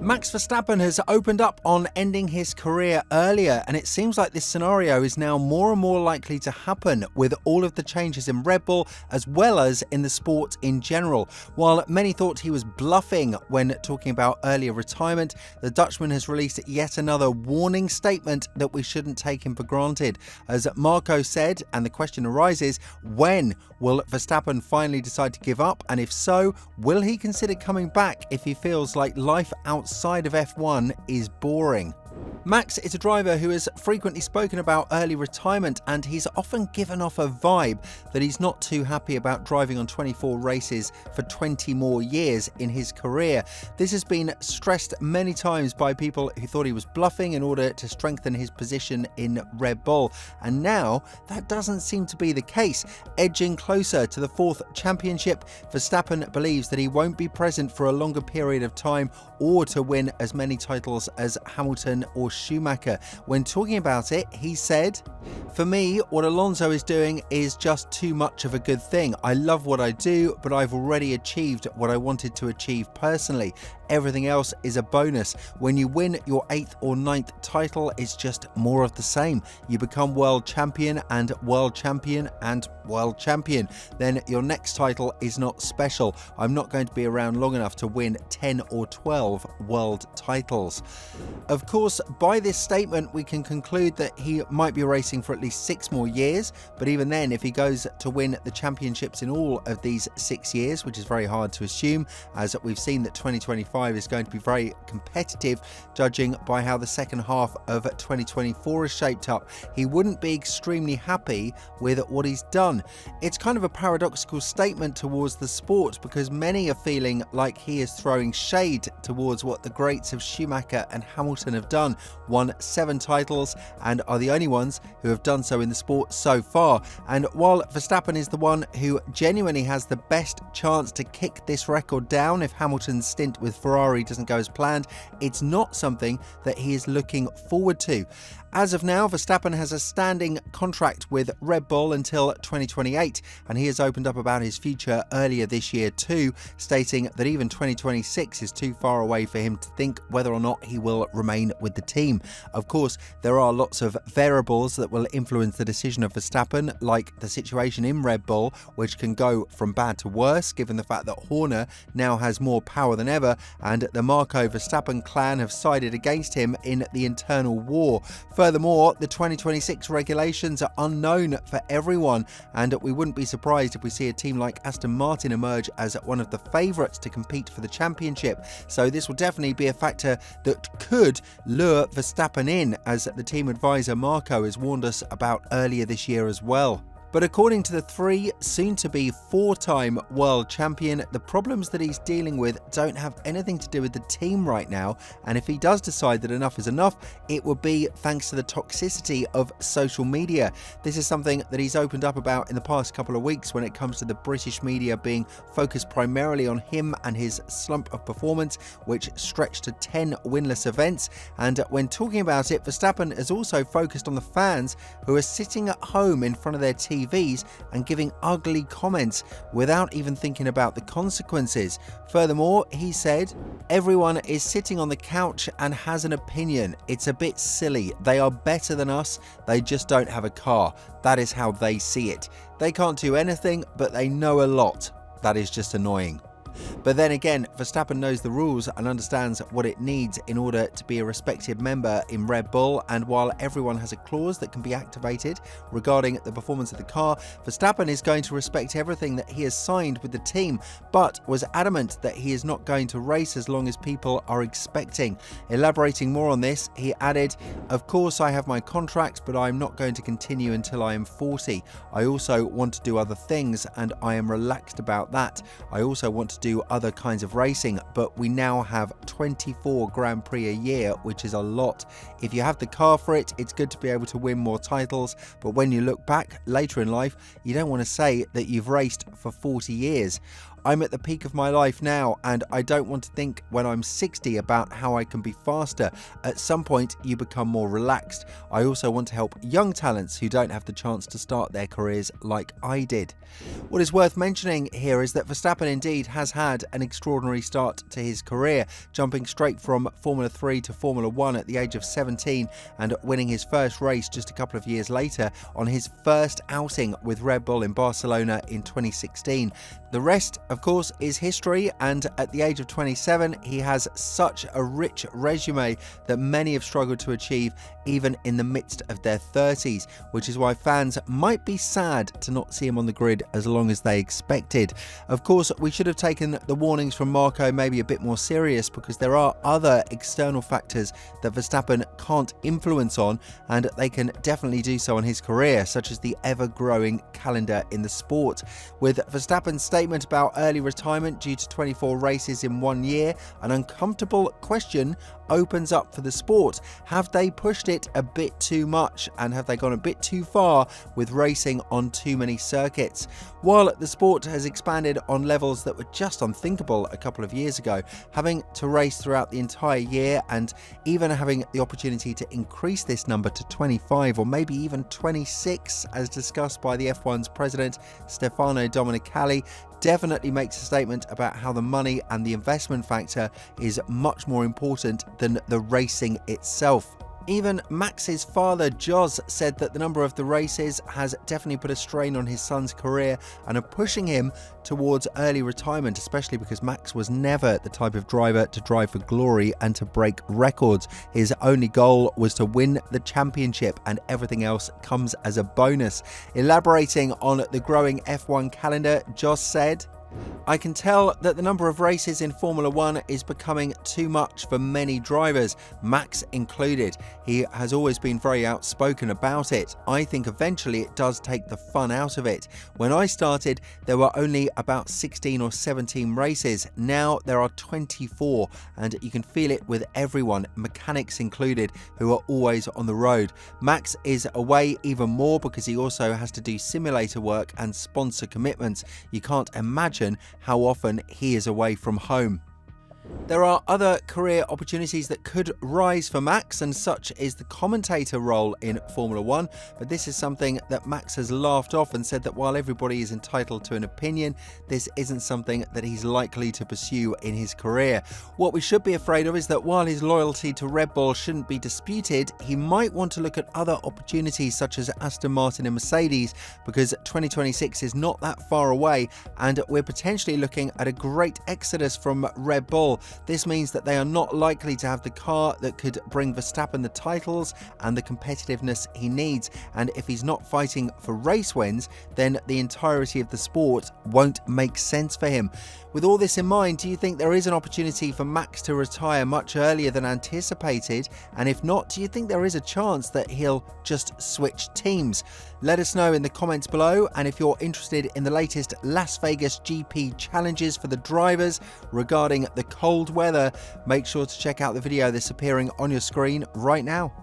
Max Verstappen has opened up on ending his career earlier, and it seems like this scenario is now more and more likely to happen with all of the changes in Red Bull as well as in the sport in general. While many thought he was bluffing when talking about earlier retirement, the Dutchman has released yet another warning statement that we shouldn't take him for granted. As Marko said, and the question arises, when will Verstappen finally decide to give up? And if so, will he consider coming back if he feels like life outside of F1 is boring? Max is a driver who has frequently spoken about early retirement, and he's often given off a vibe that he's not too happy about driving on 24 races for 20 more years in his career. This has been stressed many times by people who thought he was bluffing in order to strengthen his position in Red Bull, and now that doesn't seem to be the case. Edging closer to the 4th championship, Verstappen believes that he won't be present for a longer period of time or to win as many titles as Hamilton or Schumacher. When talking about it, he said, "For me, what Alonso is doing is just too much of a good thing. I love what I do, but I've already achieved what I wanted to achieve personally. Everything else is a bonus. When you win your 8th or 9th title, it's just more of the same. You become world champion and world champion and world champion. Then your next title is not special. I'm not going to be around long enough to win 10 or 12 world titles." Of course, by this statement, we can conclude that he might be racing for at least 6 more years. But even then, if he goes to win the championships in all of these 6 years, which is very hard to assume, as we've seen that 2025 is going to be very competitive, judging by how the second half of 2024 is shaped up, he wouldn't be extremely happy with what he's done. It's kind of a paradoxical statement towards the sport, because many are feeling like he is throwing shade towards what the greats of Schumacher and Hamilton have done, won 7 titles and are the only ones who have done so in the sport so far. And while Verstappen is the one who genuinely has the best chance to kick this record down if Hamilton's stint with Ferrari doesn't go as planned, it's not something that he is looking forward to. As of now, Verstappen has a standing contract with Red Bull until 2028, and he has opened up about his future earlier this year too, stating that even 2026 is too far away for him to think whether or not he will remain with the team. Of course, there are lots of variables that will influence the decision of Verstappen, like the situation in Red Bull, which can go from bad to worse, given the fact that Horner now has more power than ever, and the Marko Verstappen clan have sided against him in the internal war. Furthermore, the 2026 regulations are unknown for everyone, and we wouldn't be surprised if we see a team like Aston Martin emerge as one of the favourites to compete for the championship. So this will definitely be a factor that could lure Verstappen in, as the team advisor Marko has warned us about earlier this year as well. But according to the 3, soon-to-be 4-time world champion, the problems that he's dealing with don't have anything to do with the team right now, and if he does decide that enough is enough, it would be thanks to the toxicity of social media. This is something that he's opened up about in the past couple of weeks when it comes to the British media being focused primarily on him and his slump of performance, which stretched to 10 winless events. And when talking about it, Verstappen has also focused on the fans who are sitting at home in front of their TVs and giving ugly comments without even thinking about the consequences. Furthermore, he said, "Everyone is sitting on the couch and has an opinion. It's a bit silly. They are better than us. They just don't have a car. That is how they see it. They can't do anything, but they know a lot. That is just annoying." But then again, Verstappen knows the rules and understands what it needs in order to be a respected member in Red Bull, and while everyone has a clause that can be activated regarding the performance of the car, Verstappen is going to respect everything that he has signed with the team, but was adamant that he is not going to race as long as people are expecting. Elaborating more on this, he added, "Of course I have my contract, but I'm not going to continue until I am 40. I also want to do other things, and I am relaxed about that. I also want to do other kinds of racing, but we now have 24 Grand Prix a year, which is a lot. If you have the car for it, it's good to be able to win more titles, but when you look back later in life, you don't want to say that you've raced for 40 years. I'm at the peak of my life now and I don't want to think when I'm 60 about how I can be faster. At some point you become more relaxed. I also want to help young talents who don't have the chance to start their careers like I did. What is worth mentioning here is that Verstappen indeed has had an extraordinary start to his career, jumping straight from Formula 3 to Formula 1 at the age of 17 and winning his first race just a couple of years later on his first outing with Red Bull in Barcelona in 2016. The rest, of course, is history, and at the age of 27 he has such a rich resume that many have struggled to achieve even in the midst of their 30s, which is why fans might be sad to not see him on the grid as long as they expected. Of course, we should have taken the warnings from Marko maybe a bit more serious, because there are other external factors that Verstappen can't influence on, and they can definitely do so on his career, such as the ever-growing calendar in the sport. With Verstappen's statement about early retirement due to 24 races in 1 year, an uncomfortable question opens up for the sport. Have they pushed it a bit too much, and have they gone a bit too far with racing on too many circuits? While the sport has expanded on levels that were just unthinkable a couple of years ago, having to race throughout the entire year and even having the opportunity to increase this number to 25 or maybe even 26, as discussed by the F1's president Stefano Domenicali, definitely makes a statement about how the money and the investment factor is much more important than the racing itself. Even Max's father, Jos, said that the number of the races has definitely put a strain on his son's career and are pushing him towards early retirement, especially because Max was never the type of driver to drive for glory and to break records. His only goal was to win the championship, and everything else comes as a bonus. Elaborating on the growing F1 calendar, Jos said, "I can tell that the number of races in Formula 1 is becoming too much for many drivers, Max included. He has always been very outspoken about it. I think eventually it does take the fun out of it. When I started, there were only about 16 or 17 races. Now there are 24, and you can feel it with everyone, mechanics included, who are always on the road. Max is away even more because he also has to do simulator work and sponsor commitments. You can't imagine how often he is away from home." There are other career opportunities that could rise for Max, and such is the commentator role in Formula 1, but this is something that Max has laughed off and said that while everybody is entitled to an opinion, this isn't something that he's likely to pursue in his career. What we should be afraid of is that while his loyalty to Red Bull shouldn't be disputed, he might want to look at other opportunities such as Aston Martin and Mercedes, because 2026 is not that far away and we're potentially looking at a great exodus from Red Bull. This means that they are not likely to have the car that could bring Verstappen the titles and the competitiveness he needs, and if he's not fighting for race wins, then the entirety of the sport won't make sense for him. With all this in mind, do you think there is an opportunity for Max to retire much earlier than anticipated? And if not, do you think there is a chance that he'll just switch teams? Let us know in the comments below, and if you're interested in the latest Las Vegas GP challenges for the drivers regarding the cold weather, make sure to check out the video that's appearing on your screen right now.